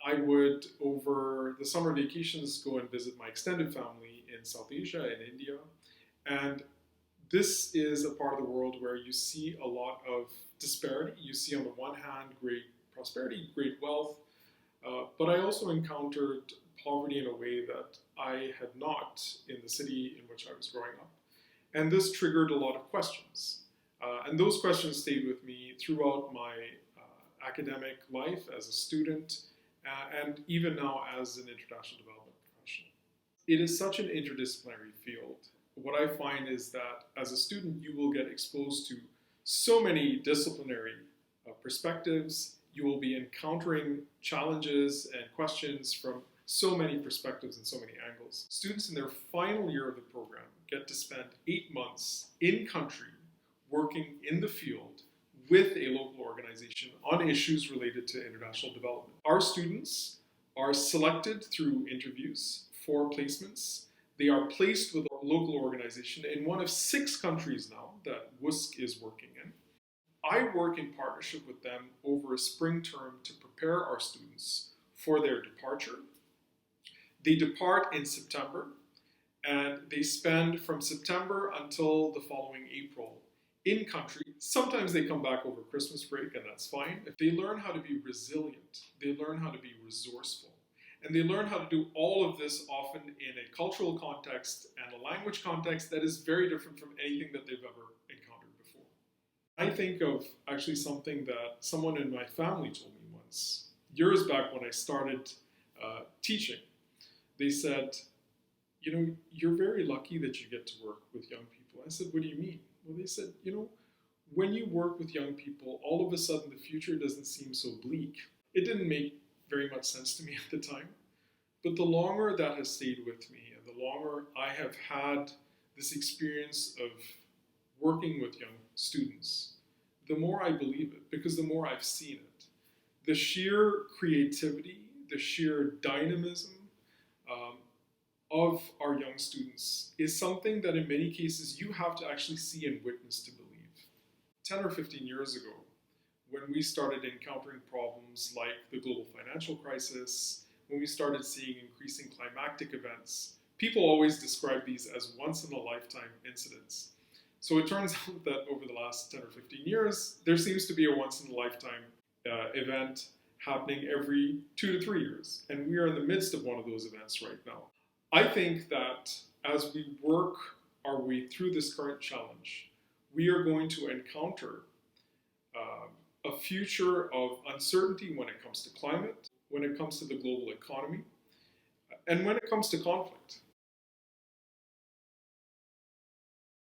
I would, over the summer vacations, go and visit my extended family in South Asia, in India. And this is a part of the world where you see a lot of disparity. You see, on the one hand, great prosperity, great wealth, but I also encountered poverty in a way that I had not in the city in which I was growing up. And this triggered a lot of questions. And those questions stayed with me throughout my academic life as a student and even now as an international development professional. It is such an interdisciplinary field. What I find is that as a student, you will get exposed to so many disciplinary perspectives. You will be encountering challenges and questions from so many perspectives and so many angles. Students in their final year of the program get to spend 8 months in country working in the field with a local organization on issues related to international development. Our students are selected through interviews for placements. They are placed with a local organization in one of 6 countries now that WUSC is working in. I work in partnership with them over a spring term to prepare our students for their departure. They depart in September, and they spend from September until the following April in country. Sometimes they come back over Christmas break, and that's fine. They learn how to be resilient, they learn how to be resourceful, and they learn how to do all of this often in a cultural context and a language context that is very different from anything that they've ever encountered before. I think of actually something that someone in my family told me once, years back when I started teaching. They said, you're very lucky that you get to work with young people. I said, what do you mean? Well, they said, when you work with young people, all of a sudden the future doesn't seem so bleak. It didn't make very much sense to me at the time. But the longer that has stayed with me, and the longer I have had this experience of working with young students, the more I believe it, because the more I've seen it. The sheer creativity, the sheer dynamism of our young students is something that in many cases you have to actually see and witness to believe. 10 or 15 years ago, when we started encountering problems like the global financial crisis, when we started seeing increasing climactic events, people always describe these as once-in-a-lifetime incidents. So it turns out that over the last 10 or 15 years, there seems to be a once-in-a-lifetime event happening every 2 to 3 years. And we are in the midst of one of those events right now. I think that as we work our way through this current challenge, we are going to encounter a future of uncertainty when it comes to climate, when it comes to the global economy, and when it comes to conflict.